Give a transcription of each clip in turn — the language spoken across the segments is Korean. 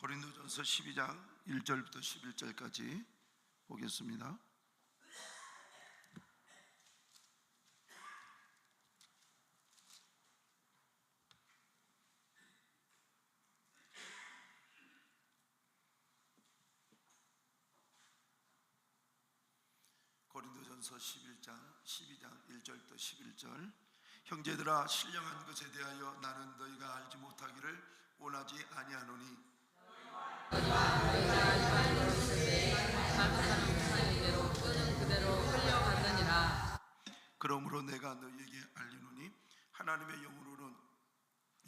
고린도전서 12장 1절부터 11절까지 보겠습니다. 고린도전서 12장 1절부터 11절. 형제들아, 신령한 것에 대하여 나는 너희가 알지 못하기를 원하지 아니하노니 그러므로 내가 너희에게 알리노니 하나님의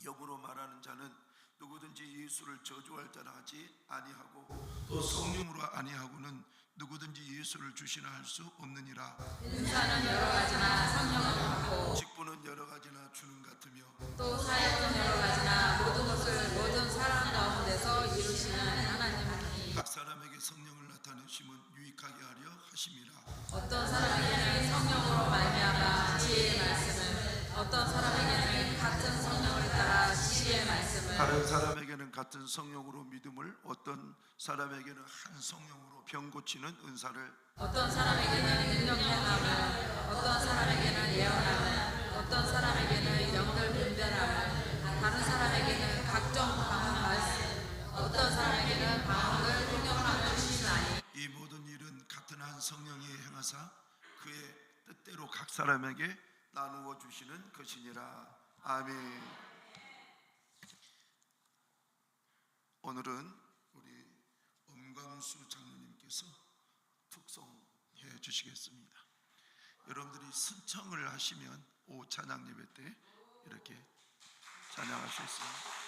영으로 말하는 자는 누구든지 예수를 저주할 자라 하지 아니하고 또 성령으로 아니하고는 누구든지 예수를 주시나 할 수 없느니라. 은사는 여러 가지나 성령은 같고 직분은 여러 가지나 주는 같으며 또 사역은 여러 가지나 모든 것을 모든 사람 가운데서 이루시는 하나님이 각 사람에게 성령을 나타내심은 유익하게 하려 하심이라. 어떤 사람에게는 성령으로 말미암아 지혜의 말씀을, 어떤 사람에게는 같은 성령을 따라 지혜의 말씀을, 다른 사람에게는 같은 성령으로 믿음을, 어떤 사람에게는 한 성령으로 병 고치는 은사를, 어떤 사람에게는 능력 행함을, 어떤 사람에게는 예언함을, 어떤 사람에게는 영들 분별함을, 다른 사람에게는 각종 방언 말씀, 어떤 사람에게는 방언을 통역함을 주시나니 이 모든 일은 같은 한 성령이 행하사 그의 뜻대로 각 사람에게 나누어 주시는 것이니라. 아멘. 오늘은 우리 엄광수 장로님께서 특송해 주시겠습니다. 여러분들이 신청을 하시면 오후 찬양 예배 때 이렇게 찬양할 수 있습니다.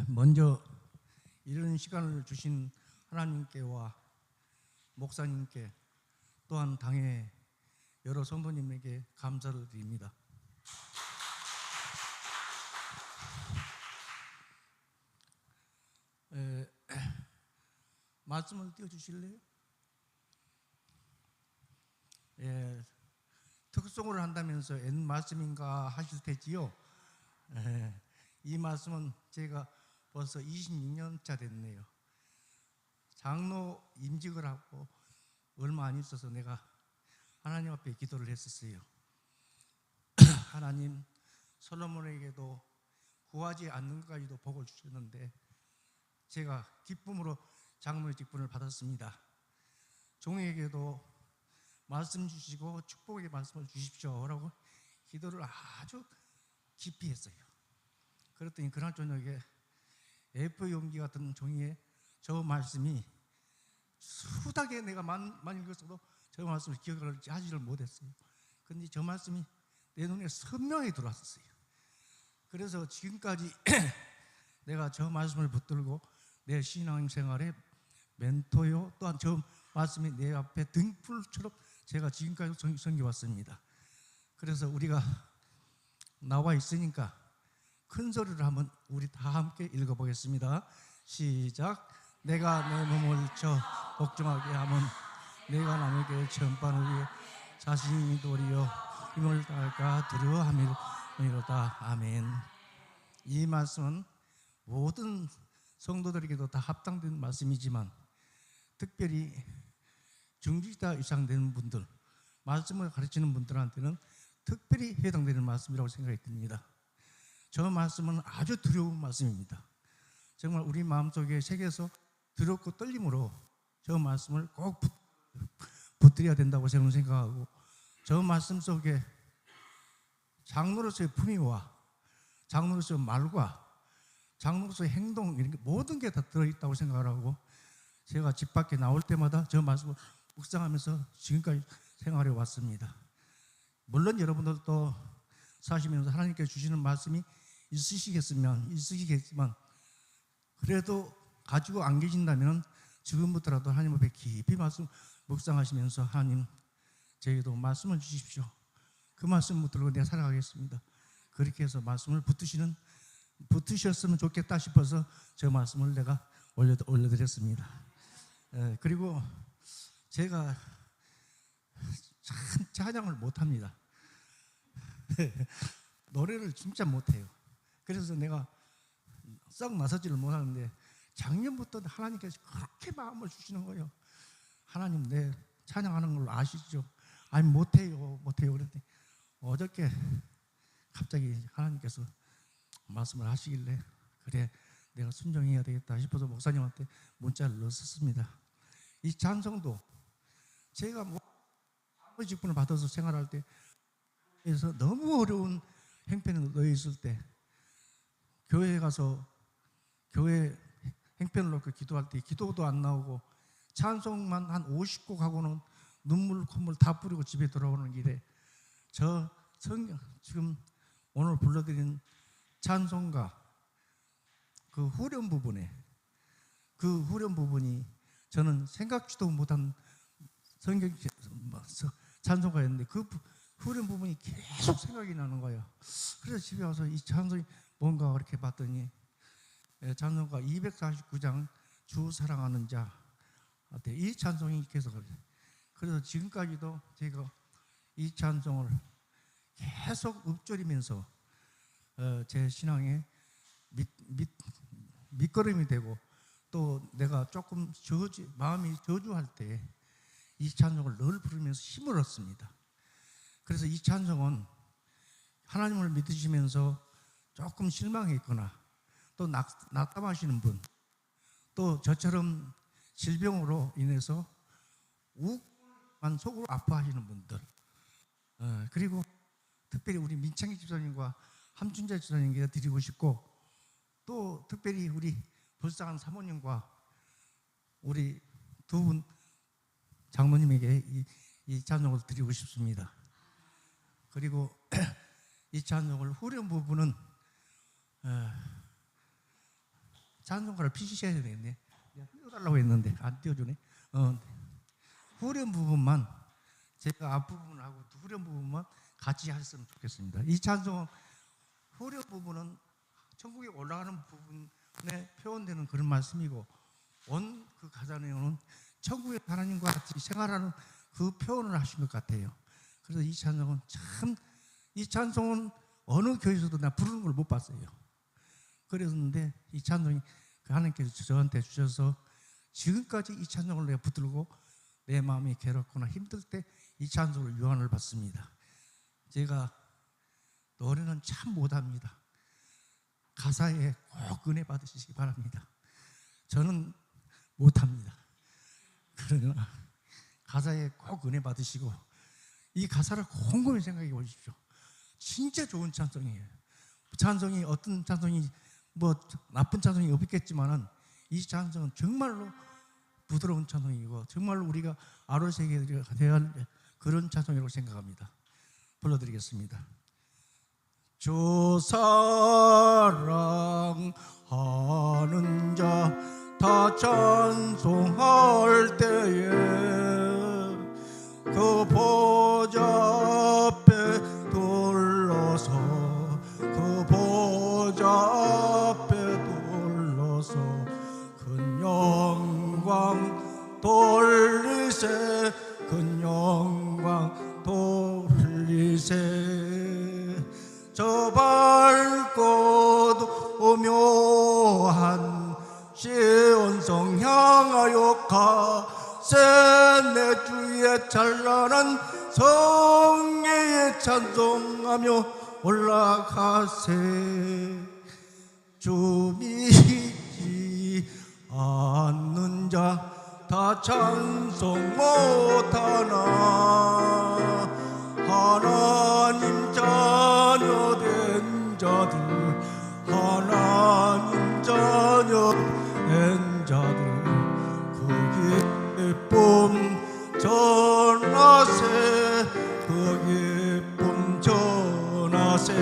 먼저 이런 시간을 주신 하나님께와 목사님께 또한 당의 여러 성도님에게 감사를 드립니다. 말씀을 띄워주실래요? 특송을 한다면서 옛 말씀인가 하실 테지요. 이 말씀은 제가 벌써 26년차 됐네요. 장로 임직을 하고 얼마 안 있어서 내가 하나님 앞에 기도를 했었어요. 하나님, 솔로몬에게도 구하지 않는 것까지도 복을 주셨는데 제가 기쁨으로 장로의 직분을 받았습니다. 종에게도 말씀 주시고 축복의 말씀을 주십시오라고 기도를 아주 깊이 했어요. 그랬더니 그날 저녁에 A4 용기 같은 종이에 저 말씀이 수다게 내가 많이 읽었어도 저 말씀을 기억을 하지를 못했어요. 그런데 저 말씀이 내 눈에 선명히 들어왔었어요. 그래서 지금까지 내가 저 말씀을 붙들고 내 신앙생활의 멘토요, 또한 저 말씀이 내 앞에 등불처럼 제가 지금까지 섬겨왔습니다. 그래서 우리가 나와 있으니까 큰 소리로 한번 우리 다 함께 읽어보겠습니다. 시작. 내가 내 몸을 쳐 복종하게 하면 내가 남에게 전반을 위해 자신이 도리어 힘을 다할까 두려워함이로다. 아멘. 이 말씀은 모든 성도들에게도 다 합당된 말씀이지만 특별히 중직자 이상 되는 분들, 말씀을 가르치는 분들한테는 특별히 해당되는 말씀이라고 생각이 듭니다. 저 말씀은 아주 두려운 말씀입니다. 정말 우리 마음속에 새겨서 두렵고 떨림으로 저 말씀을 꼭 붙들어야 된다고 저는 생각하고, 저 말씀 속에 장로로서의 품위와 장로로서의 말과 장로로서의 행동, 이런 모든 게 다 들어있다고 생각을 하고, 제가 집 밖에 나올 때마다 저 말씀을 묵상하면서 지금까지 생활해 왔습니다. 물론 여러분들도 사시면서 하나님께서 주시는 말씀이 있으시겠지만 그래도 가지고 안 계신다면 지금부터라도 하나님 앞에 깊이 말씀 묵상하시면서 하나님 저에게도 말씀을 주십시오. 그 말씀 붙들고 내가 살아가겠습니다. 그렇게 해서 말씀을 붙으셨으면 좋겠다 싶어서 저 말씀을 내가 올려드렸습니다. 그리고 제가 참 찬양을 못합니다. 노래를 진짜 못해요. 그래서 내가 썩 나서지를 못하는데 작년부터 하나님께서 그렇게 마음을 주시는 거예요. 하나님 내 찬양하는 걸 아시죠? 아니 못해요 그랬더니 어저께 갑자기 하나님께서 말씀을 하시길래 그래 내가 순종해야 되겠다 싶어서 목사님한테 문자를 넣었습니다. 이 찬송도 제가 아버지 직분을 받아서 생활할 때에서 너무 어려운 형편에 놓여 있을 때 교회에 가서 교회 형편을 놓고 기도할 때 기도도 안 나오고 찬송만 한 50곡 하고는 눈물 콧물 다 뿌리고 집에 돌아오는 길에 저 성경 지금 오늘 불러드린 찬송가 그 후렴 부분이 저는 생각지도 못한 성경 찬송가였는데 그 후렴 부분이 계속 생각이 나는 거예요. 그래서 집에 와서 이 찬송이 뭔가 그렇게 봤더니 찬송가 249장 주 사랑하는 자 이 찬송이 계속 그래서 지금까지도 제가 이 찬송을 계속 읊조리면서 제 신앙의 밑거름이 되고 또 내가 조금 마음이 저주할 때 이 찬송을 늘 부르면서 힘을 얻습니다. 그래서 이 찬송은 하나님을 믿으시면서 조금 실망했거나 또 낙담하시는 분, 또 저처럼 질병으로 인해서 우울한 속으로 아파하시는 분들, 그리고 특별히 우리 민창기 집사님과 함춘자 집사님께 드리고 싶고 또 특별히 우리 불쌍한 사모님과 우리 두 분 장모님에게 이 찬송을 드리고 싶습니다. 그리고 이 찬송을 후렴 부분은 찬송가를 피시셔야 되겠네. 내가 띄워달라고 했는데 안 띄워주네. 후렴 부분만 제가 앞부분하고 후렴 부분만 같이 하셨으면 좋겠습니다. 이 찬송 후렴 부분은 천국에 올라가는 부분에 표현되는 그런 말씀이고 온 그 가사 내용은 천국의 하나님과 같이 생활하는 그 표현을 하신 것 같아요. 그래서 이 찬송은 이 찬송은 어느 교회에서도 나 부르는 걸 못 봤어요. 그랬는데 이 찬송이 하나님께서 저한테 주셔서 지금까지 이 찬송을 내가 붙들고 내 마음이 괴롭거나 힘들 때 이 찬송으로 유한을 받습니다. 제가 노래는 참 못합니다. 가사에 꼭 은혜 받으시기 바랍니다. 저는 못합니다. 그러나 가사에 꼭 은혜 받으시고 이 가사를 곰곰이 생각해 보십시오. 진짜 좋은 찬송이에요. 찬송이 어떤 찬송이 뭐 나쁜 찬송이 없겠지만은 이 찬송은 정말로 부드러운 찬송이고 정말로 우리가 아로새게 되어야 할 그런 찬송이라고 생각합니다. 불러드리겠습니다. 주 사랑하는 자 다 찬송할 때에 그 보좌 앞에 둘러서 그 보좌 앞에 둘러서 큰 영광 돌리세 큰 영광 돌리세 저 밝고 오묘한 시온성 향하여 가세 내 주의 찬란한 성례에 찬송하며 올라가세 주 믿지 않는 자 다 찬송 못하나 하나님 자녀 된 자들 하나님 자녀 된 자들 그 기쁨 전하세 그 기쁨 전하세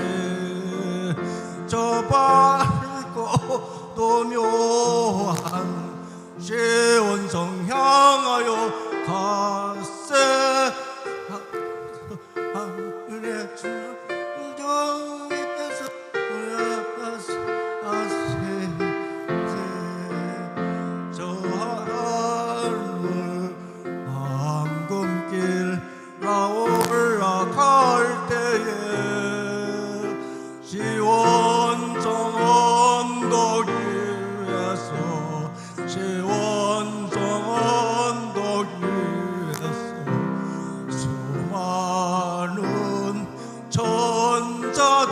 저 밝고 또 묘한 시온성 가세 하늘의 중정에서 저 하늘 황금길 올라갈 때에 시원정 언덕 위에서 시원정 언덕 위에서 수많은 천자들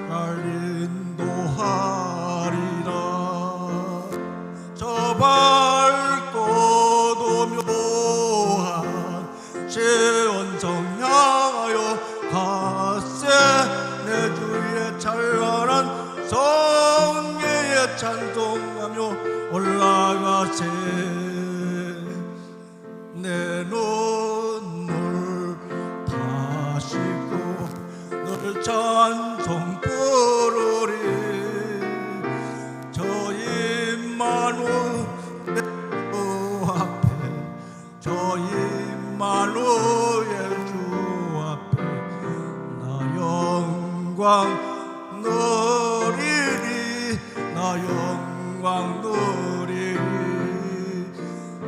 날 인도하리라. 저 밝고 도묘한 시원정 향하여 가세 내 주의 찬란한 성례에 찬송하며 올라가세. 내 눈물 다 씻고 늘 찬송 부르리. 저 임마누엘 주 앞에 저 임마누엘 주 앞에 나 영광 누리리 나 영광 누리리.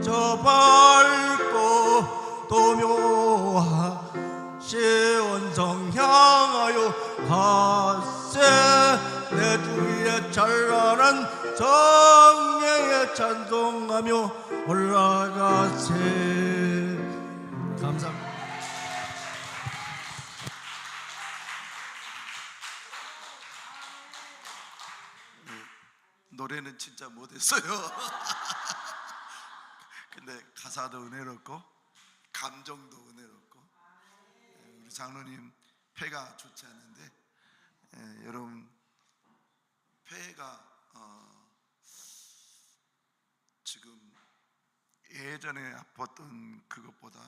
저 밝고 도묘한 시온성 향하여 가세 내 주의 찬란한 성례에 찬송하며 올라가세. 감사합니다. 노래는 진짜 못했어요. 근데 가사도 은혜롭고 감정도 은혜롭고, 우리 장로님 폐가 좋지 않은데, 여러분 폐가 지금 예전에 아팠던 그것보다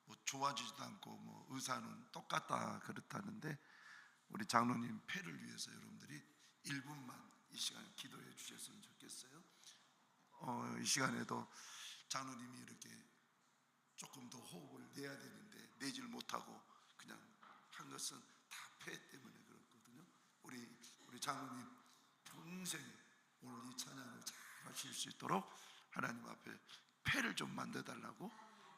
뭐 좋아지지도 않고 뭐 의사는 똑같다 그렇다는데, 우리 장로님 폐를 위해서 여러분들이 1분만 이 시간에 기도해 주셨으면 좋겠어요. 이 시간에도 장로님이 이렇게 조금 더 호흡을 내야 되는데 내질 못하고 그냥 한 것은 다 폐 때문에 그렇거든요. 우리 장로님 평생 오늘 이 찬양을 잘 하실 수 있도록 하나님 앞에 폐를 좀 만들어 달라고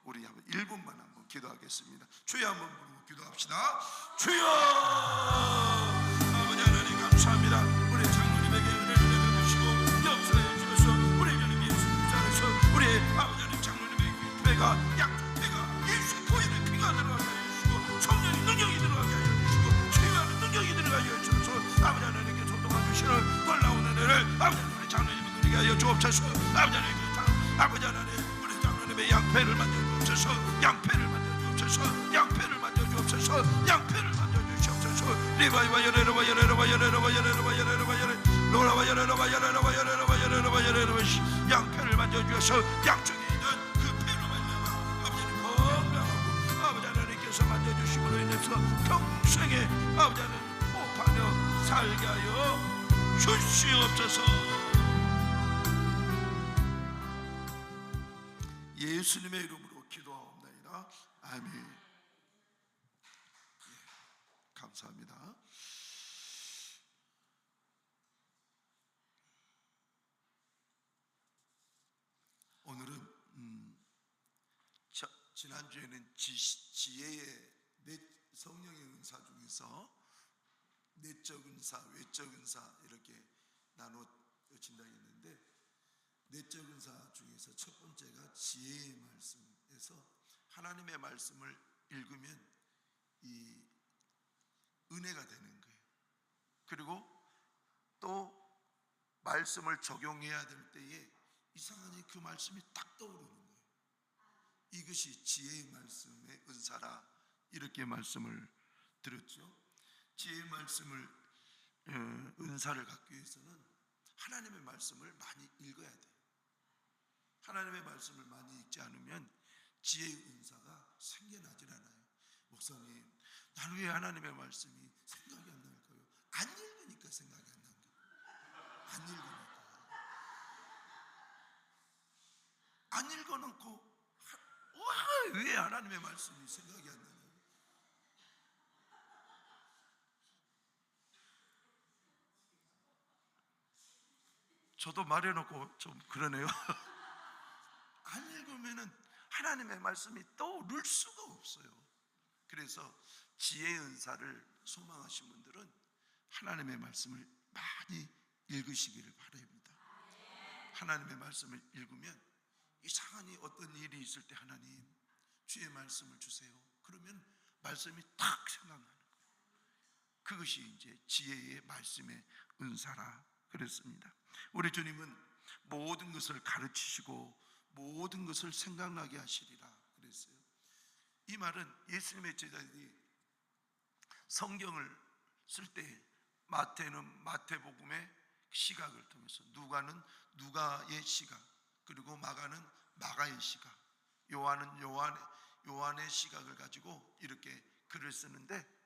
우리 한번 1분만 한번 기도하겠습니다. 주여 한번 부르고 기도합시다. 주여! 아버지 하나님 감사합니다. 우리 장로님에게 은혜를 내려주시고 역사해 주셔서 우리 주님 예수 그리스도 안에서 우리 아버지 하나님 장로님의 폐가 양쪽 폐가 예수 보혈의 피가 들어가게 해주시고 성령의 능력이 들어가게 하여 주시고 치유하는 능력이 들어가게 하여 주셔서 아버지 하나님께서 도와주시는 놀라운 은혜를 아버지 하나님 우리 장로님이 누리게 하여 주옵소서. 아버지 하나님 아버지 하나님 우리 장로님의 양패를 만져주옵소서. 양패를 만져주옵소서. 양패를 만져주옵소서. 양패를 만져주시옵소서. 양패를 만져주셔서 양쪽에 있는 그 패로 말미암아 아버지는 건강하고 아버지 하나님께서 만져주심으로 인해서 평생에 아버지 하나님 호흡하며 살게 하여 주시옵소서. 예수님의 이름으로 기도하옵나이다. 아멘. 감사합니다. 오늘은 지난주에는 지혜의 성령의 은사 중에서 내적 은사, 외적 은사 이렇게 나눠진다 했는데, 내적 은사 중에서 첫 번째가 지혜의 말씀에서 하나님의 말씀을 읽으면 이 은혜가 되는 거예요. 그리고 또 말씀을 적용해야 될 때에 이상하게 그 말씀이 딱 떠오르는 거예요. 이것이 지혜의 말씀의 은사라 이렇게 말씀을 들었죠. 지혜의 말씀을 은사를 갖기 위해서는 하나님의 말씀을 많이 읽어야 돼요. 하나님의 말씀을 많이 읽지 않으면 지혜의 은사가 생겨나질 않아요. 목사님, 나는 왜 하나님의 말씀이 생각이 안 날까요? 안 읽으니까 생각이 안 나는 거예요. 안 읽으니까. 안 읽어놓고 왜 하나님의 말씀이 생각이 안 나요? 저도 말해놓고 좀 그러네요. 안 읽으면은 하나님의 말씀이 떠오를 수가 없어요. 그래서 지혜의 은사를 소망하신 분들은 하나님의 말씀을 많이 읽으시기를 바랍니다. 하나님의 말씀을 읽으면 이상하니 어떤 일이 있을 때 하나님 주의 말씀을 주세요. 그러면 말씀이 탁 생각나는 거예요. 그것이 이제 지혜의 말씀의 은사라 그랬습니다. 우리 주님은 모든 것을 가르치시고 모든 것을 생각나게 하시리라 그랬어요. 이 말은 예수님의 제자들이 성경을 쓸 때 마태는 마태복음의 시각을 통해서, 누가는 누가의 시각, 그리고 마가는 마가의 시각, 요한은 요한의 시각을 가지고 이렇게 글을 쓰는데,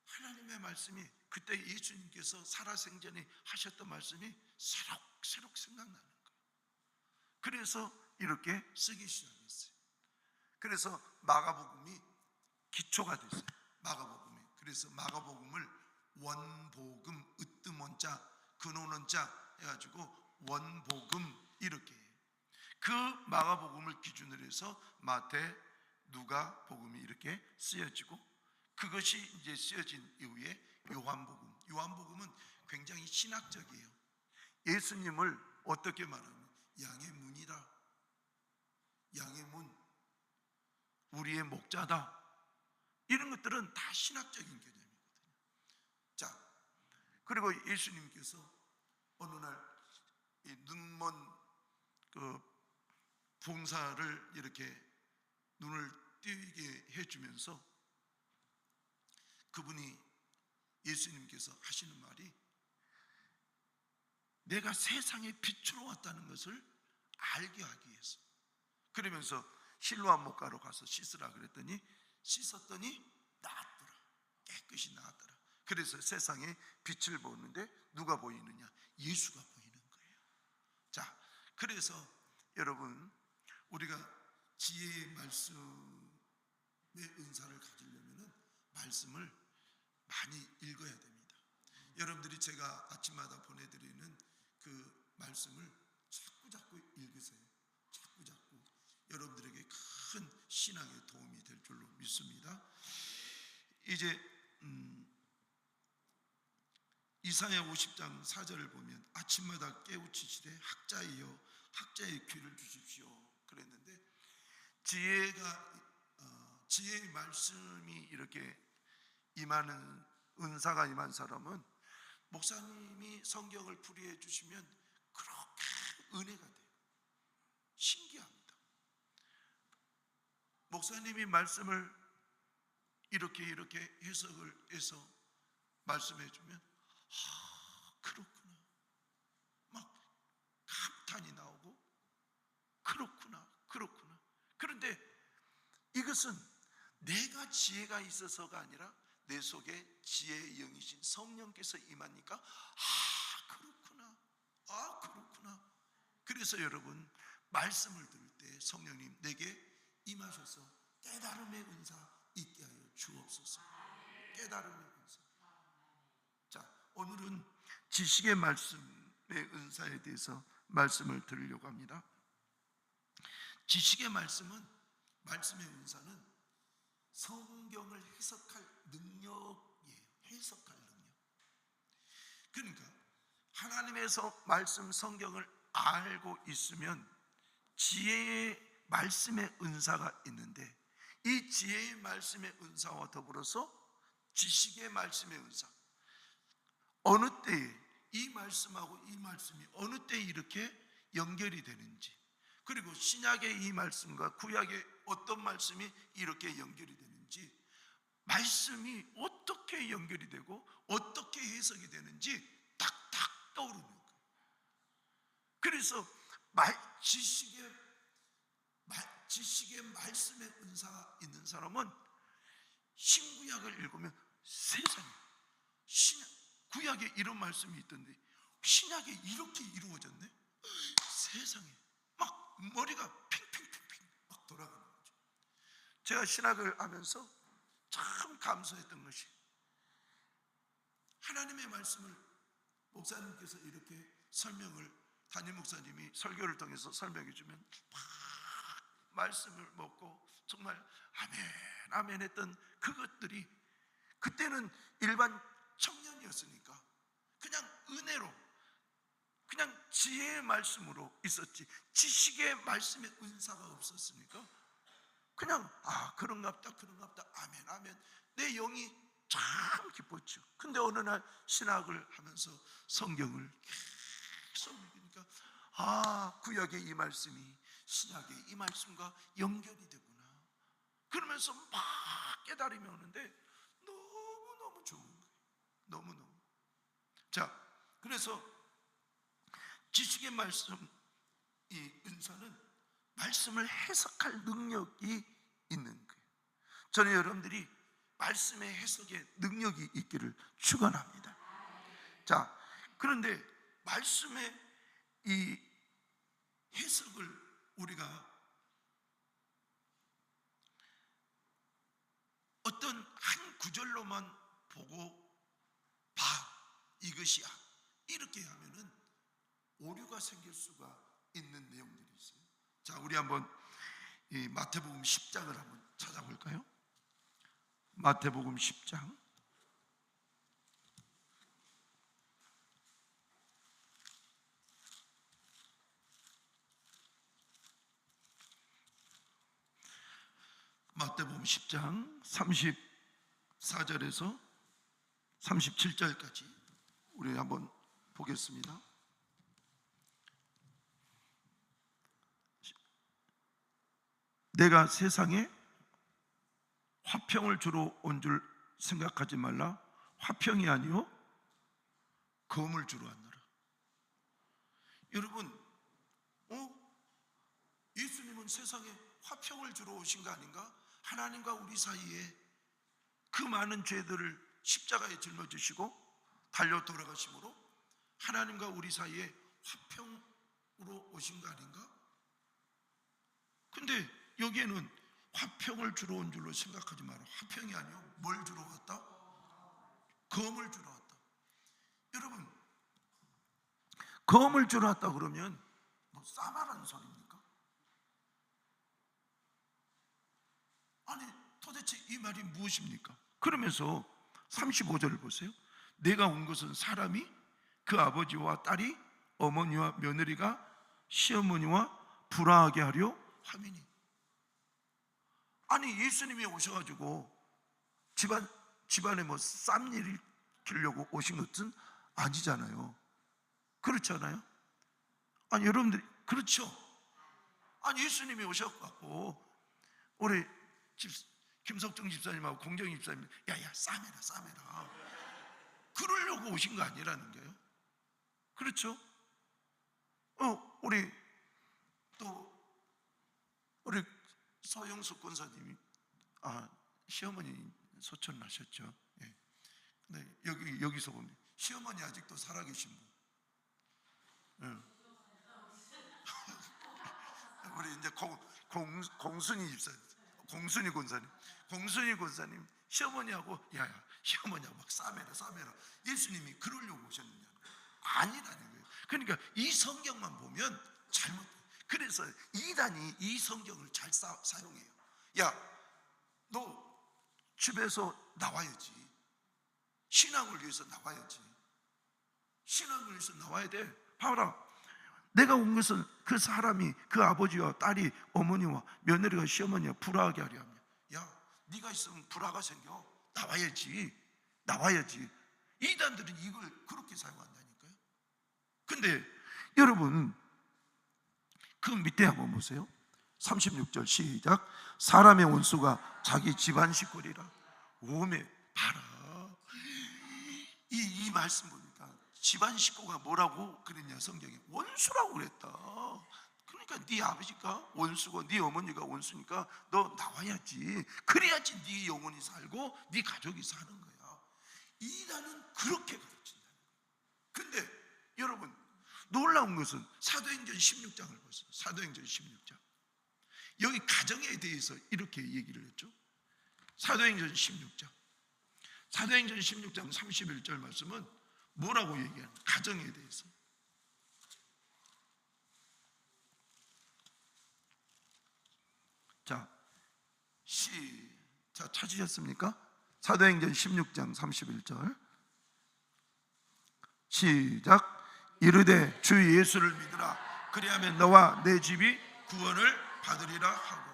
하나님의 말씀이 그때 예수님께서 살아생전에 하셨던 말씀이 새록새록 생각나는 거예요. 그래서 이렇게 쓰기 시작했어요. 그래서 마가복음이 기초가 됐어요. 마가복음이. 그래서 마가복음을 원복음, 으뜸원자, 근원원자 해가지고 원복음 이렇게 해요. 그 마가복음을 기준으로 해서 마태, 누가 복음이 이렇게 쓰여지고, 그것이 이제 쓰여진 이후에 요한복음은 굉장히 신학적이에요. 예수님을 어떻게 말하면 양의 문이다, 양의 문, 우리의 목자다, 이런 것들은 다 신학적인 개념이거든요. 자, 그리고 예수님께서 어느 날 이 눈먼 그 봉사를 이렇게 눈을 뜨이게 해주면서 그분이, 예수님께서 하시는 말이, 내가 세상에 빛으로 왔다는 것을 알게 하기 위해서, 그러면서 실로암 목가로 가서 씻으라 그랬더니 씻었더니 나았더라, 깨끗이 나았더라. 그래서 세상에 빛을 보는데 누가 보이느냐? 예수가 보이는 거예요. 자, 그래서 여러분, 우리가 지혜의 말씀의 은사를 가지려면 말씀을 많이 읽어야 됩니다. 여러분들이 제가 아침마다 보내드리는 그 말씀을 자꾸 읽으세요. 자꾸 여러분들에게 큰 신앙의 도움이 될 줄로 믿습니다. 이제 이사야 50장 4절을 보면, 아침마다 깨우치시되 학자이여 학자의 귀를 주십시오 그랬는데, 지혜의 말씀이 이렇게 임하는, 은사가 임한 사람은 목사님이 성경을 풀이해 주시면 그렇게 은혜가 돼요. 신기합니다. 목사님이 말씀을 이렇게 해석을 해서 말씀해 주면 그렇구나, 막 감탄이 나오고, 그렇구나. 그런데 이것은 내가 지혜가 있어서가 아니라 내 속에 지혜의 영이신 성령께서 임하니까 그렇구나. 그래서 여러분, 말씀을 들을 때 성령님 내게 임하셔서 깨달음의 은사 있게 하여 주옵소서. 깨달음의 은사. 자, 오늘은 지식의 말씀의 은사에 대해서 말씀을 드리려고 합니다. 지식의 말씀의 은사는 성경을 해석할 능력이에요. 해석할 능력. 그러니까 하나님의 말씀 성경을 알고 있으면 지혜의 말씀의 은사가 있는데, 이 지혜의 말씀의 은사와 더불어서 지식의 말씀의 은사, 어느 때에 이 말씀하고 이 말씀이 어느 때에 이렇게 연결이 되는지, 그리고 신약의 이 말씀과 구약의 어떤 말씀이 이렇게 연결이 되는지, 말씀이 어떻게 연결이 되고 어떻게 해석이 되는지 딱딱 떠오르는 거예요. 그래서 지식의 말씀의 은사가 있는 사람은 신구약을 읽으면 세상에, 구약에 이런 말씀이 있던데 신약에 이렇게 이루어졌네? 세상에, 막 머리가 핑핑 막 돌아가는 거죠. 제가 신학을 하면서 참 감사했던 것이, 하나님의 말씀을 목사님께서 이렇게 설명을, 담임 목사님이 설교를 통해서 설명해 주면 막 말씀을 먹고 정말 아멘 아멘 했던 그것들이, 그때는 일반 청년이었으니까 그냥 은혜로, 그냥 지혜의 말씀으로 있었지 지식의 말씀의 은사가 없었으니까 그냥 그런갑다 그런갑다 아멘 아멘, 내 영이 참 기뻤죠. 근데 어느 날 신학을 하면서 성경을 계속 읽으니까 구약의 이 말씀이 신약의 이 말씀과 연결이 되구나, 그러면서 막 깨달음이 오는데 너무너무 좋은 거예요. 너무너무. 자, 그래서 지식의 말씀, 이 은사는 말씀을 해석할 능력이 있는 거예요. 저는 여러분들이 말씀의 해석에 능력이 있기를 축원합니다. 자, 그런데 말씀의 이 해석을 우리가 어떤 한 구절로만 보고 이것이야 이렇게 하면은 오류가 생길 수가 있는 내용들이 있어요. 자, 우리 한번 이 마태복음 10장을 한번 찾아볼까요? 마태복음 10장. 마태복음 10장 34절에서 37절까지 우리 한번 보겠습니다. 내가 세상에 화평을 주러 온 줄 생각하지 말라. 화평이 아니요 검을 주러 왔노라. 여러분, 예수님은 세상에 화평을 주러 오신 거 아닌가? 하나님과 우리 사이에 그 많은 죄들을 십자가에 짊어지시고 달려 돌아가심으로 하나님과 우리 사이에 화평으로 오신 거 아닌가? 근데 여기에는 화평을 주러 온 줄로 생각하지 마라. 화평이 아니요 뭘 주러 왔다? 검을 주러 왔다. 여러분, 검을 주러 왔다 그러면 뭐 싸말하는 소리입니까? 아니, 도대체 이 말이 무엇입니까? 그러면서 35절을 보세요. 내가 온 것은 사람이 그 아버지와 딸이 어머니와 며느리가 시어머니와 불화하게 하려 함이니. 아니, 예수님이 오셔가지고 집안에 뭐 쌈 일으키려고 오신 것은 아니잖아요. 그렇지 않아요? 아니, 여러분들이 그렇죠? 아니, 예수님이 오셔갖고 우리 김석정 집사님하고 공정희 집사님, 야야 싸매라 그러려고 오신 거 아니라는 거예요. 그렇죠? 우리 서영숙 권사님이 시어머니 소천 나셨죠. 예. 근데 여기서 보면 시어머니 아직도 살아계신 분. 예. 우리 이제 공순이 집사님, 공순이 권사님 시어머니하고 야야 시어머니하고 막 싸매라 예수님이 그러려고 오셨느냐? 아니라는 거예요. 그러니까 이 성경만 보면 잘못돼요. 그래서 이단이 이 성경을 잘 사용해요. 야, 너 집에서 나와야지. 신앙을 위해서 나와야지. 신앙을 위해서 나와야 돼. 봐라, 내가 온 것은 그 사람이 그 아버지와 딸이 어머니와 며느리가 시어머니와 불화하게 하려 하며. 야, 네가 있으면 불화가 생겨. 나와야지. 이단들은 이걸 그렇게 사용한다니까요. 근데 여러분, 그 밑에 한번 보세요. 36절 시작. 사람의 원수가 자기 집안 식구리라. 오메, 봐라, 이 말씀 보니까 집안 식구가 뭐라고 그랬냐? 성경에 원수라고 그랬다. 그러니까 네 아버지가 원수고 네 어머니가 원수니까 너 나와야지. 그래야지 네 영혼이 살고 네 가족이 사는 거야. 이단은 그렇게 가르친다. 근데 여러분, 놀라운 것은 사도행전 16장을 보세요. 사도행전 16장. 여기 가정에 대해서 이렇게 얘기를 했죠. 사도행전 16장 31절 말씀은 뭐라고 얘기하는 가정에 대해서. 자, 찾으셨습니까? 사도행전 16장 31절 시작. 이르되 주 예수를 믿으라. 그리하면 너와 내 집이 구원을 받으리라 하고.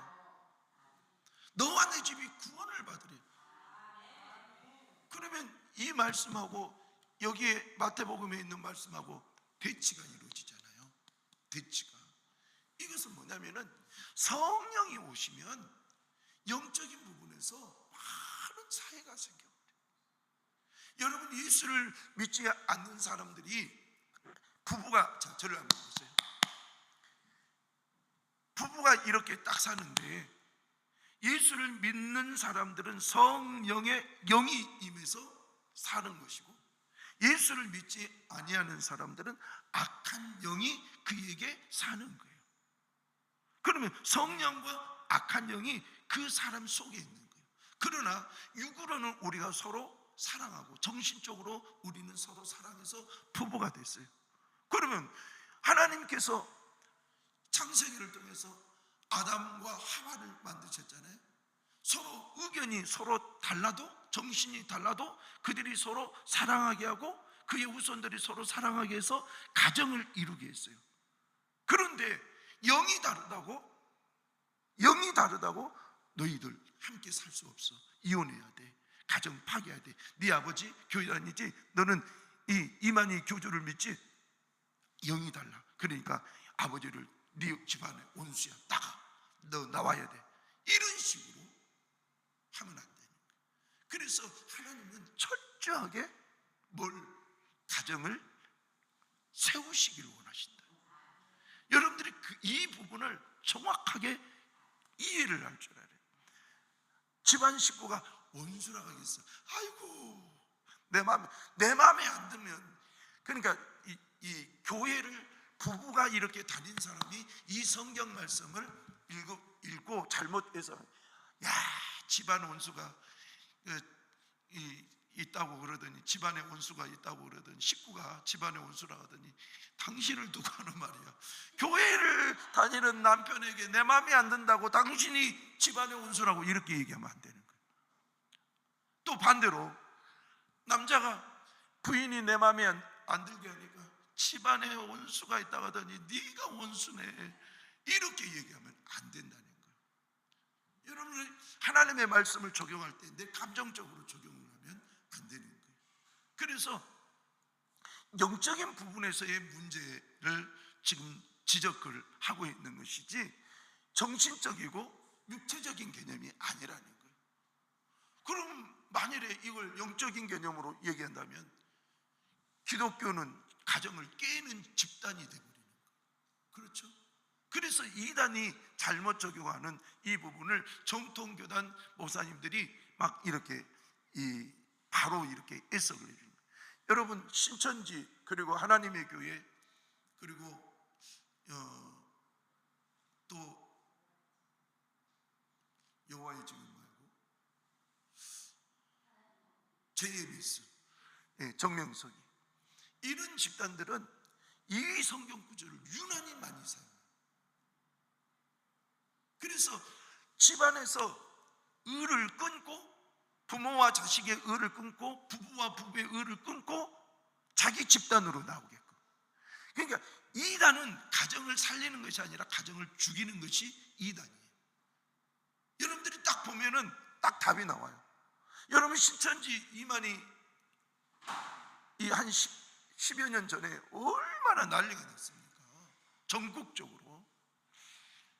너와 내 집이 구원을 받으리라. 그러면 이 말씀하고 여기에 마태복음에 있는 말씀하고 대치가 이루어지잖아요. 대치가. 이것은 뭐냐면은 성령이 오시면 영적인 부분에서 많은 차이가 생겨요. 여러분, 예수를 믿지 않는 사람들이 부부가, 자, 저를 한번 보세요. 부부가 이렇게 딱 사는데 예수를 믿는 사람들은 성령의 영이 임해서 사는 것이고, 예수를 믿지 아니하는 사람들은 악한 영이 그에게 사는 거예요. 그러면 성령과 악한 영이 그 사람 속에 있는 거예요. 그러나 육으로는 우리가 서로 사랑하고 정신적으로 우리는 서로 사랑해서 부부가 됐어요. 그러면 하나님께서 창세기를 통해서 아담과 하와를 만드셨잖아요. 서로 의견이 서로 달라도, 정신이 달라도 그들이 서로 사랑하게 하고 그의 후손들이 서로 사랑하게 해서 가정을 이루게 했어요. 그런데 영이 다르다고 너희들 함께 살 수 없어. 이혼해야 돼. 가정 파괴해야 돼. 네 아버지 교회 다니지? 너는 이 이만희 교주를 믿지? 영이 달라. 그러니까 아버지를 네 집안의 원수야. 나가. 너 나와야 돼. 이런 식으로 하면 안 되는 거예요. 그래서 하나님은 철저하게 가정을 세우시기를 원하신다. 여러분들이 이 부분을 정확하게 이해를 할 줄 알아요. 집안 식구가 원수라고 하겠어. 아이고, 내 마음에 안 들면. 그러니까 이 교회를 부부가 이렇게 다닌 사람이 이 성경 말씀을 읽고 잘못해서, 야, 집안 원수가 있다고 그러더니, 집안에 원수가 있다고 그러더니, 식구가 집안에 원수라 하더니 당신을 두고 하는 말이야. 교회를 다니는 남편에게 내 마음에 안 든다고 당신이 집안의 원수라고 이렇게 얘기하면 안 되는 거예요. 또 반대로 남자가 부인이 내 마음에 안 들게 하니까 집안에 원수가 있다고 하더니 네가 원수네, 이렇게 얘기하면 안 된다는 거예요. 여러분, 하나님의 말씀을 적용할 때 내 감정적으로 적용을 하면 안 되는 거예요. 그래서 영적인 부분에서의 문제를 지금 지적을 하고 있는 것이지 정신적이고 육체적인 개념이 아니라는 거예요. 그럼 만일에 이걸 영적인 개념으로 얘기한다면 기독교는 가정을 깨는 집단이 되어버리는 거예요. 그렇죠? 그래서 이단이 잘못 적용하는 이 부분을 정통교단 목사님들이 막 이렇게 바로 이렇게 해석을 해줍니다. 여러분, 신천지 그리고 하나님의 교회 그리고 또 여호와의 증인 말고 JMS, 정명석이, 이런 집단들은 이 성경 구절을 유난히 많이 사용해요. 그래서 집안에서 의를 끊고, 부모와 자식의 의를 끊고, 부부와 부부의 의를 끊고 자기 집단으로 나오게끔. 그러니까 이단은 가정을 살리는 것이 아니라 가정을 죽이는 것이 이단이에요. 여러분들이 딱 보면은 딱 답이 나와요. 여러분, 신천지 이만희 한 10여 년 전에 얼마나 난리가 났습니까? 전국적으로.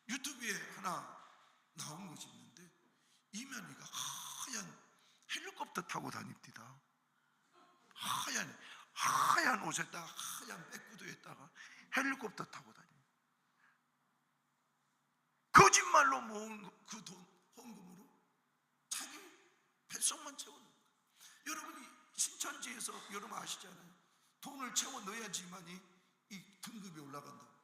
유튜브에 하나 나온 것이 있는데 이만희가 하얀 헬리콥터 타고 다닙니다. 하얀 옷에다가 하얀 백구두에다가 헬리콥터 타고 다녀요. 거짓말로 모은 그 돈, 헌금으로 자기 뱃속만 채우는 거예요. 여러분이 신천지에서 여러분 아시잖아요. 돈을 채워 넣어야지만이 이 등급이 올라간다고.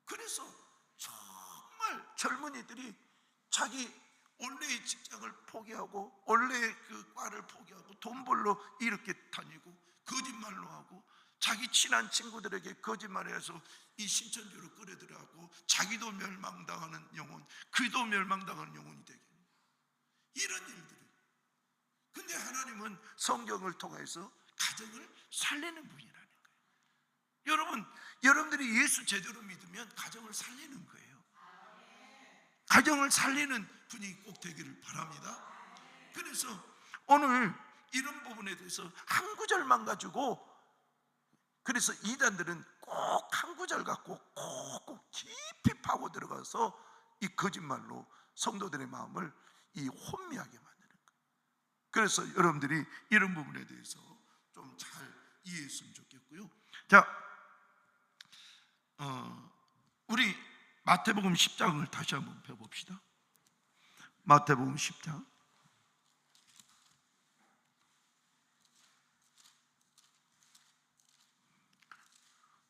그래서 정말 정말 젊은이들이 자기 원래의 직장을 포기하고 원래의 그 과를 포기하고 돈 벌러 이렇게 다니고 거짓말로 하고 자기 친한 친구들에게 거짓말해서 이 신천지로 끌어들여가고 자기도 멸망당하는 영혼, 그도 멸망당하는 영혼이 되게, 이런 일들이. 근데 하나님은 성경을 통해서 가정을 살리는 분이라는 거예요. 여러분들이 예수 제대로 믿으면 가정을 살리는 거예요. 가정을 살리는 분이 꼭 되기를 바랍니다. 그래서 오늘 이런 부분에 대해서 한 구절만 가지고, 그래서 이단들은 꼭 한 구절 갖고 꼭 깊이 파고 들어가서 이 거짓말로 성도들의 마음을 이 혼미하게 만드는 거예요. 그래서 여러분들이 이런 부분에 대해서 좀 잘 이해했으면 좋겠고요. 자, 우리 마태복음 10장을 다시 한번 펴봅시다. 마태복음 10장.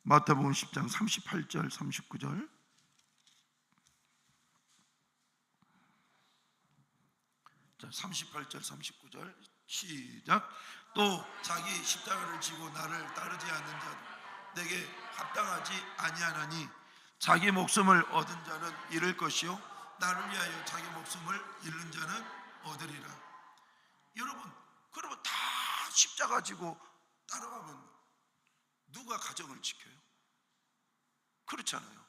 마태복음 10장 38절 39절. 자, 38절 39절 시작. 또 자기 십자가를 지고 나를 따르지 않는 자 내게 합당하지 아니하나니 자기 목숨을 얻은 자는 잃을 것이요 나를 위하여 자기 목숨을 잃는 자는 얻으리라. 여러분 다 십자가 지고 따라가면 누가 가정을 지켜요? 그렇잖아요.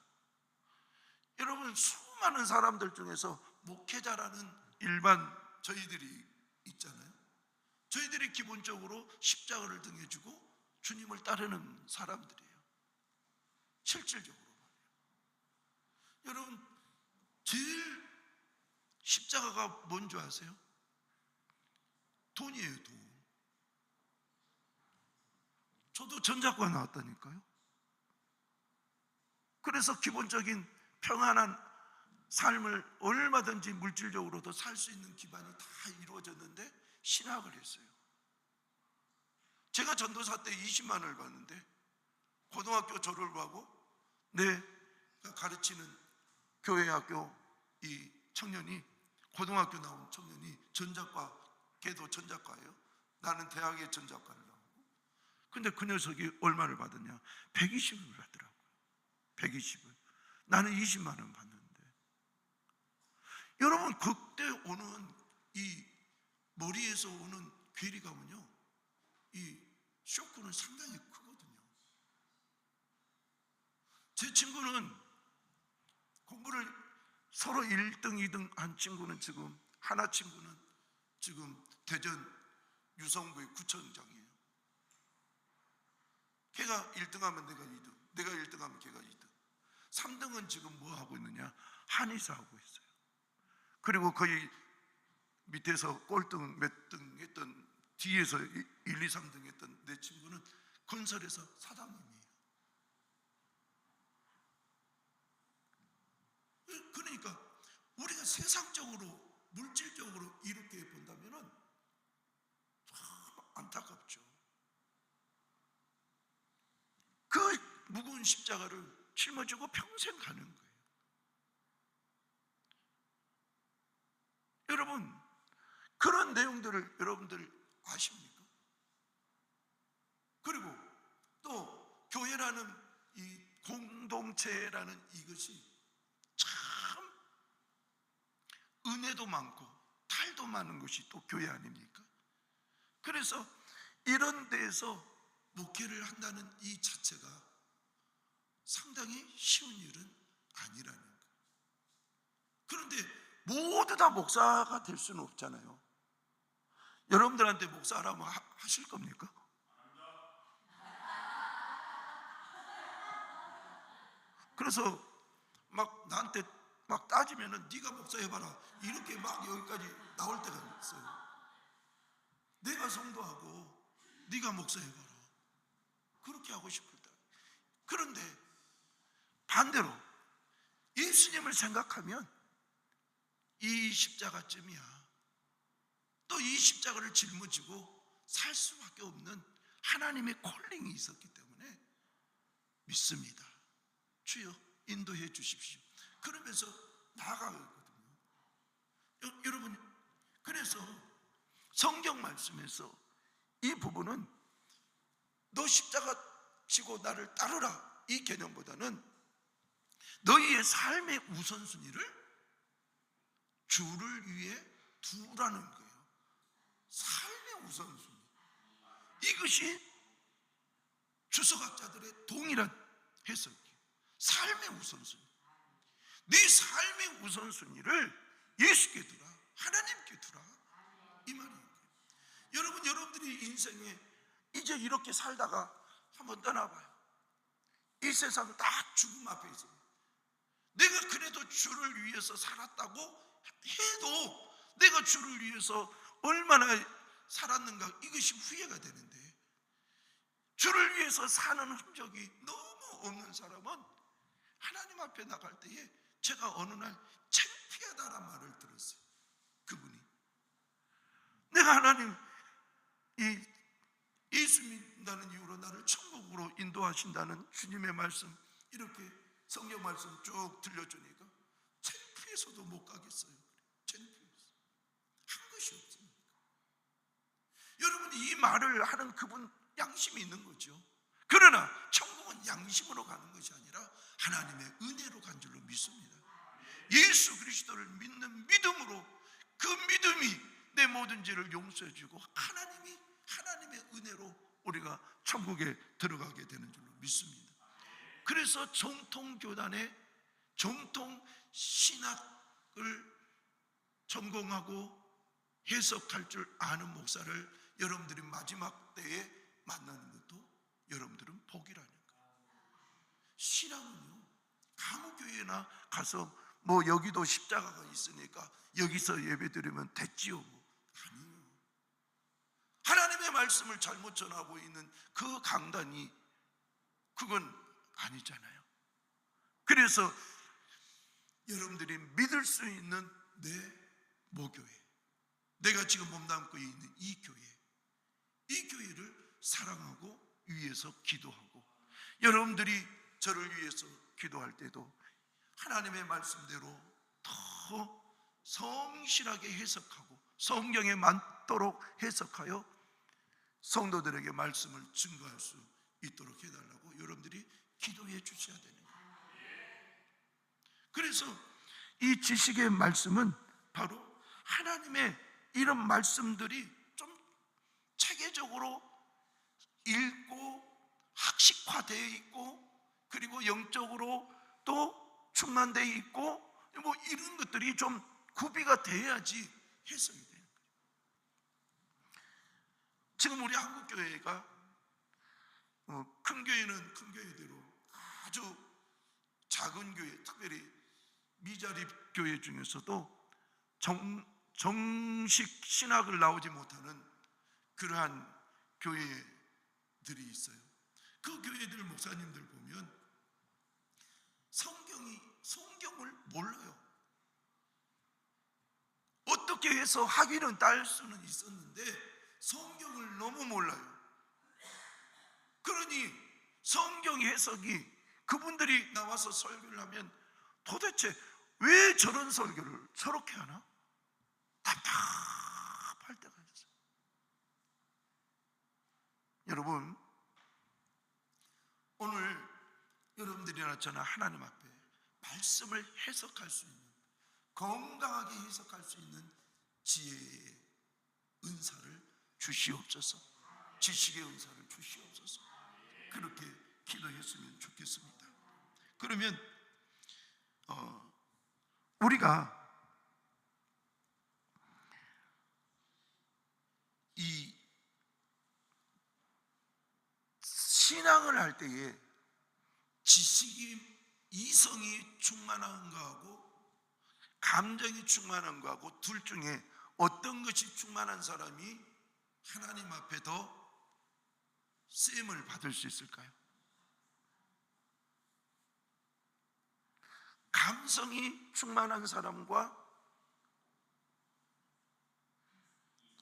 여러분, 수많은 사람들 중에서 목회자라는 일반 저희들이 있잖아요. 저희들이 기본적으로 십자가를 등에 지고 주님을 따르는 사람들이에요. 실질적으로 말이에요. 여러분, 제일 십자가가 뭔지 아세요? 돈이에요, 돈. 저도 전작과 나왔다니까요. 그래서 기본적인 평안한 삶을 얼마든지 물질적으로도 살 수 있는 기반이 다 이루어졌는데 신학을 했어요. 제가 전도사 때 20만 원을 받는데 고등학교 졸업을 하고 내가 가르치는 교회학교 이 청년이, 고등학교 나온 청년이 전작과, 걔도 전작과예요. 나는 대학의 전작과를 나오고. 근데 그 녀석이 얼마를 받았냐? 120을 받더라고요. 120을. 나는 20만 원 받는데. 여러분, 그때 오는 이 머리에서 오는 괴리감은요, 이 쇼크는 상당히 크거든요. 제 친구는 공부를 서로 1등, 2등 한 친구는 지금, 하나 친구는 지금 대전 유성구의 구청장이에요. 걔가 1등하면 내가 2등, 내가 1등하면 걔가 2등. 3등은 지금 뭐 하고 있느냐? 한의사 하고 있어요. 그리고 거의 밑에서 꼴등 몇 등 했던, 뒤에서 1, 2, 3등 했던 내 친구는 건설에서 사장님이에요. 그러니까 우리가 세상적으로, 물질적으로 이렇게 본다면은 참 안타깝죠. 그 무거운 십자가를 짊어지고 평생 가는 거예요. 여러분, 그런 내용들을 여러분들 아십니까? 그리고 또 교회라는 이 공동체라는 이것이 참 은혜도 많고 탈도 많은 것이 또 교회 아닙니까? 그래서 이런 데에서 목회를 한다는 이 자체가 상당히 쉬운 일은 아니라는 거예요. 그런데 모두 다 목사가 될 수는 없잖아요. 여러분들한테 목사라면 하실 겁니까? 그래서 막 나한테 막 따지면은 네가 목사해봐라 이렇게 막 여기까지 나올 때가 있어요. 내가 성도하고 네가 목사해봐라 그렇게 하고 싶을 때. 그런데 반대로 예수님을 생각하면 이 십자가쯤이야. 또 이 십자가를 짊어지고 살 수밖에 없는 하나님의 콜링이 있었기 때문에 믿습니다. 주여 인도해 주십시오. 그러면서 다가가거든요. 여러분, 그래서 성경 말씀에서 이 부분은 너 십자가 지고 나를 따르라 이 개념보다는 너희의 삶의 우선순위를 주를 위해 두라는 거예요. 삶의 우선순위. 이것이 주석학자들의 동일한 해석이에요. 삶의 우선순위. 네 삶의 우선순위를 예수께 두라, 하나님께 두라, 이 말이에요. 여러분, 여러분들이 인생에 이제 이렇게 살다가 한번 떠나봐요. 이 세상 다 죽음 앞에 있어요. 내가 그래도 주를 위해서 살았다고 해도 내가 주를 위해서 얼마나 살았는가, 이것이 후회가 되는데, 주를 위해서 사는 흔적이 너무 없는 사람은 하나님 앞에 나갈 때에 제가 어느 날 창피하다는 말을 들었어요. 그분이 내가 하나님 예수 믿는다는 이유로 나를 천국으로 인도하신다는 주님의 말씀, 이렇게 성경 말씀 쭉 들려주니까 창피해서도 못 가겠어요. 창피해서 한 것이 없습니다. 여러분, 이 말을 하는 그분 양심이 있는 거죠. 그러나 천국은 양심으로 가는 것이 아니라 하나님의 은혜로 간 줄로 믿습니다. 예수 그리스도를 믿는 믿음으로, 그 믿음이 내 모든 죄를 용서해 주고 하나님의 은혜로 우리가 천국에 들어가게 되는 줄로 믿습니다. 그래서 정통교단의 정통 신학을 전공하고 해석할 줄 아는 목사를 여러분들이 마지막 때에 만나는 것도 여러분들은 복이라는 거예요. 신앙은요, 아무 교회나 가서 뭐 여기도 십자가가 있으니까 여기서 예배드리면 됐지요, 아니에요. 하나님의 말씀을 잘못 전하고 있는 그 강단이 그건 아니잖아요. 그래서 여러분들이 믿을 수 있는 내 모교회, 내가 지금 몸담고 있는 이 교회를 사랑하고 위해서 기도하고, 여러분들이 저를 위해서 기도할 때도 하나님의 말씀대로 더 성실하게 해석하고 성경에 맞도록 해석하여 성도들에게 말씀을 증거할 수 있도록 해달라고 여러분들이 기도해 주셔야 되는 거예요. 그래서 이 지식의 말씀은 바로 하나님의 이런 말씀들이 좀 체계적으로 읽고 학식화되어 있고, 그리고 영적으로 또 충만되어 있고, 뭐 이런 것들이 좀 구비가 돼야지 해석이 되는 거예요. 지금 우리 한국교회가 큰 교회는 큰 교회대로 아주 작은 교회, 특별히 미자립 교회 중에서도 정식 신학을 나오지 못하는 그러한 교회들이 있어요. 그 교회들 목사님들 보면 성경을 몰라요. 어떻게 해서 학위는 딸 수는 있었는데 성경을 너무 몰라요. 그러니 성경 해석이, 그분들이 나와서 설교를 하면 도대체 왜 저런 설교를 저렇게 하나? 답답할 때가 있어요. 여러분, 오늘 여러분들이나 저나 하나님 앞에 말씀을 해석할 수 있는, 건강하게 해석할 수 있는 지혜의 은사를 주시옵소서, 지식의 은사를 주시옵소서, 그렇게 기도했으면 좋겠습니다. 그러면 우리가 이 신앙을 할 때에 지식이, 이성이 충만한 거하고 감정이 충만한 거하고 둘 중에 어떤 것이 충만한 사람이 하나님 앞에 더 쓰임을 받을 수 있을까요? 감성이 충만한 사람과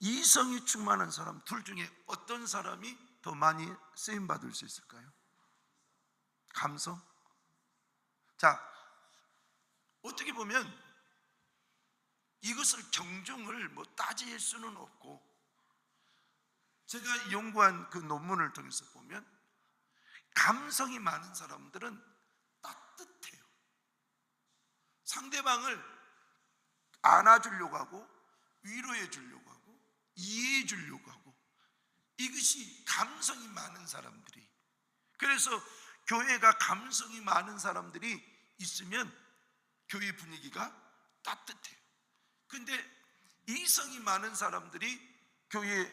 이성이 충만한 사람, 둘 중에 어떤 사람이 더 많이 쓰임 받을 수 있을까요? 감성? 자, 어떻게 보면 이것을 경중을 따질 수는 없고, 제가 연구한 그 논문을 통해서 보면 감성이 많은 사람들은 따뜻해요. 상대방을 안아주려고 하고, 위로해 주려고 하고, 이해해 주려고 하고, 이것이 감성이 많은 사람들이. 그래서 교회가 감성이 많은 사람들이 있으면 교회 분위기가 따뜻해요. 근데 이성이 많은 사람들이 교회에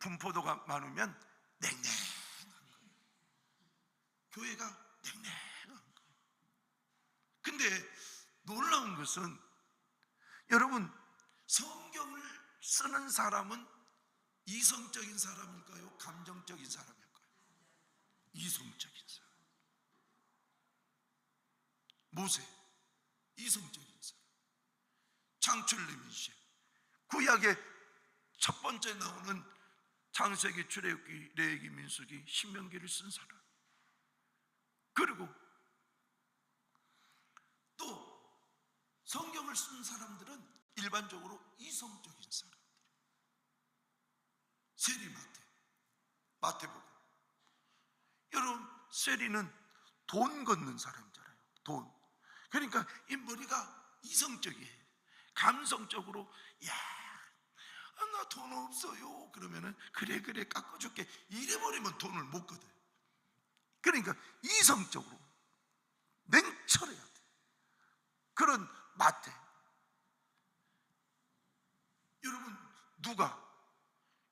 분포도가 많으면 냉랭한 거예요. 교회가 냉랭한 거예요. 근데 놀라운 것은, 여러분, 성경을 쓰는 사람은 이성적인 사람일까요? 감정적인 사람일까요? 이성적인 사람. 모세, 이성적인 사람. 창출레미시, 구약의 첫 번째 나오는 창세기, 출애굽기, 레위기, 민수기, 신명기를 쓴 사람. 그리고 또 성경을 쓴 사람들은 일반적으로 이성적인 사람들. 세리, 마태복음. 여러분, 세리는 돈 걷는 사람이잖아요. 돈. 그러니까 이 머리가 이성적이에요. 감성적으로, 나 돈 없어요. 그러면은 그래 깎아줄게. 이래버리면 돈을 못 거둬요. 그러니까 이성적으로 냉철해야 돼. 그런 마태. 여러분, 누가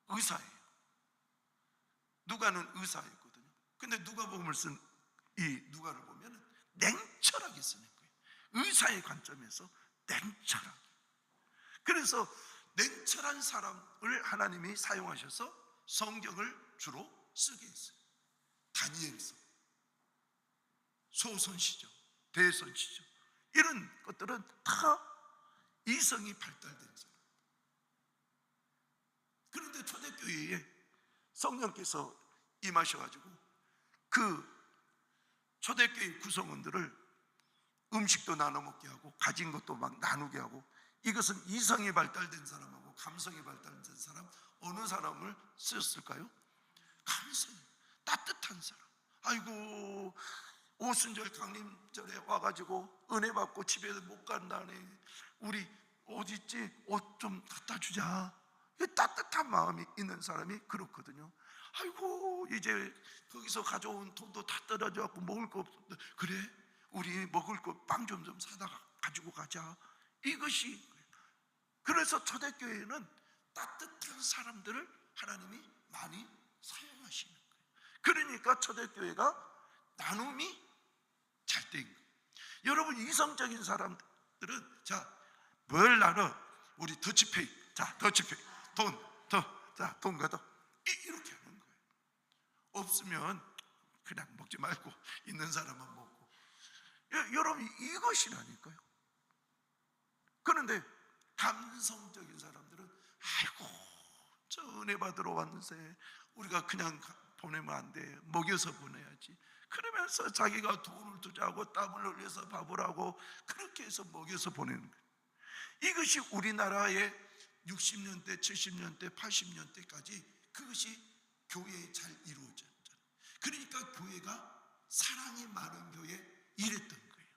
의사예요. 누가는 의사였거든요. 근데 누가복음을 쓴 이 누가를 보면 냉철하게 쓰는 거예요. 의사의 관점에서 냉철하게. 그래서 냉철한 사람을 하나님이 사용하셔서 성경을 주로 쓰게 했어요. 다니엘서, 소선시죠, 대선시죠. 이런 것들은 다 이성이 발달된 사람. 그런데 초대교회에 성령께서 임하셔가지고 그 초대교회 구성원들을 음식도 나눠 먹게 하고, 가진 것도 막 나누게 하고, 이것은 이성이 발달된 사람하고 감성이 발달된 사람, 어느 사람을 쓰셨을까요? 감성, 따뜻한 사람. 아이고, 오순절 강림절에 와가지고 은혜 받고 집에 못 간다네. 우리 어디 있지? 옷 좀 갖다 주자. 따뜻한 마음이 있는 사람이 그렇거든요. 아이고, 이제 거기서 가져온 돈도 다 떨어져 갖고 먹을 거 없어. 그래, 우리 먹을 거 빵 좀 사다 가지고 가자. 이것이. 그래서 초대교회는 따뜻한 사람들을 하나님이 많이 사용하시는 거예요. 그러니까 초대교회가 나눔이 잘 된 거예요. 여러분, 이성적인 사람들은, 자, 뭘 나눠? 우리 더치페이. 자, 더치페이. 돈 가져. 이렇게 하는 거예요. 없으면 그냥 먹지 말고 있는 사람만 먹고. 여러분, 이것이라니까요. 그런데 감성적인 사람들은, 아이고, 저 은혜 받으러 왔는데 우리가 그냥 보내면 안 돼. 먹여서 보내야지. 그러면서 자기가 돈을 투자하고 땀을 흘려서 밥을 하고 그렇게 해서 먹여서 보내는 거예요. 이것이 우리나라의 60년대, 70년대, 80년대까지 그것이 교회에 잘 이루어졌잖아요. 그러니까 교회가 사랑이 많은 교회 이랬던 거예요.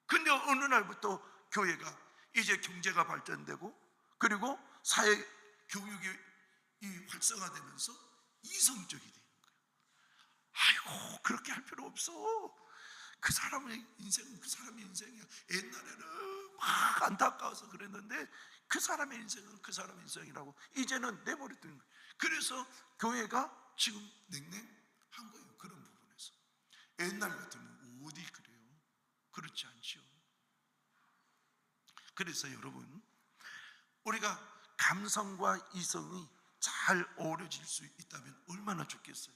근데 어느 날부터 교회가 이제 경제가 발전되고, 그리고 사회 교육이 활성화되면서 이성적이 되는 거예요. 아이고, 그렇게 할 필요 없어. 그 사람의 인생은 그 사람의 인생이야. 옛날에는 막 안타까워서 그랬는데 그 사람의 인생은 그 사람의 인생이라고 이제는 내버려두는 거예요. 그래서 교회가 지금 냉랭한 거예요. 그런 부분에서. 옛날 같으면 어디 그래요? 그렇지 않지요. 그래서 여러분, 우리가 감성과 이성이 잘 어우러질 수 있다면 얼마나 좋겠어요.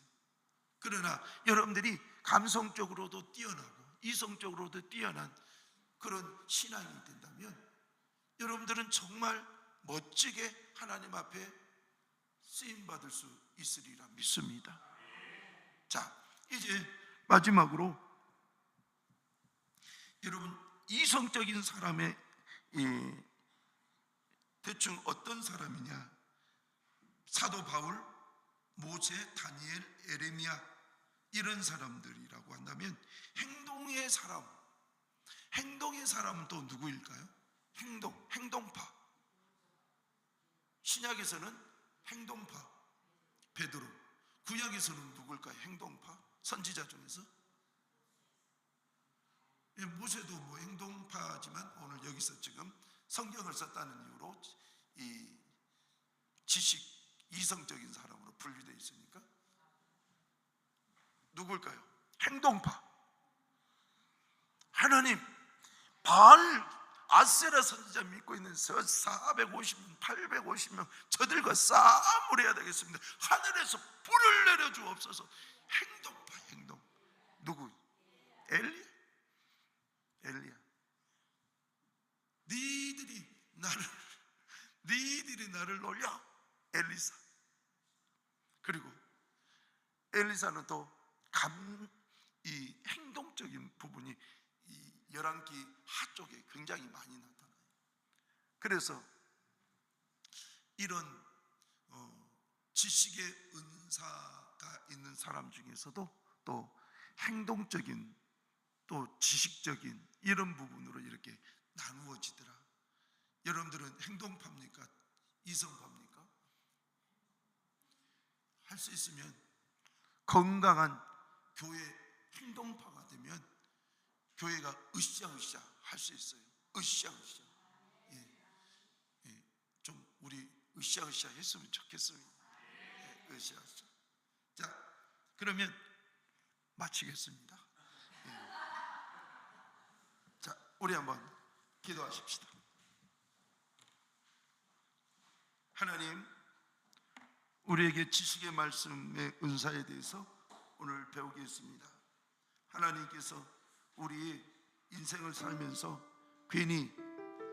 그러나 여러분들이 감성적으로도 뛰어나고 이성적으로도 뛰어난 그런 신앙이 된다면 여러분들은 정말 멋지게 하나님 앞에 쓰임받을 수 있으리라 믿습니다. 자, 이제 마지막으로 여러분, 이성적인 사람의 대충 어떤 사람이냐? 사도 바울, 모세, 다니엘, 에레미야 이런 사람들이라고 한다면 행동의 사람은 또 누구일까요? 행동파. 신약에서는 행동파 베드로, 구약에서는 누굴까요? 행동파 선지자 중에서 모세도 뭐 행동파지만 오늘 여기서 지금 성경을 썼다는 이유로 이 지식 이성적인 사람으로 분류되어 있으니까 누굴까요? 행동파. 하나님 바알 아세라 선지자 믿고 있는 450명 850명 저들과 싸움을 해야 되겠습니다. 하늘에서 불을 내려주옵소서. 행동. 누구? 엘리야. 니들이 나를 놀려. 엘리사. 그리고 엘리사는 또 이 행동적인 부분이 이 열왕기 하쪽에 굉장히 많이 나타나요. 그래서 이런 지식의 은사가 있는 사람 중에서도 또 행동적인 또 지식적인 이런 부분으로 이렇게 나누어지더라. 여러분들은 행동파입니까? 이성파입니까? 할 수 있으면 건강한 교회 행동파가 되면 교회가 으쌰으쌰 할 수 있어요. 으쌰으쌰. 좀 우리 으쌰으쌰 했으면 좋겠습니다. 으쌰으쌰. 자, 그러면 마치겠습니다. 자, 우리 한번 기도하십시다. 하나님, 우리에게 지식의 말씀의 은사에 대해서 오늘 배우겠습니다. 하나님께서 우리의 인생을 살면서 괜히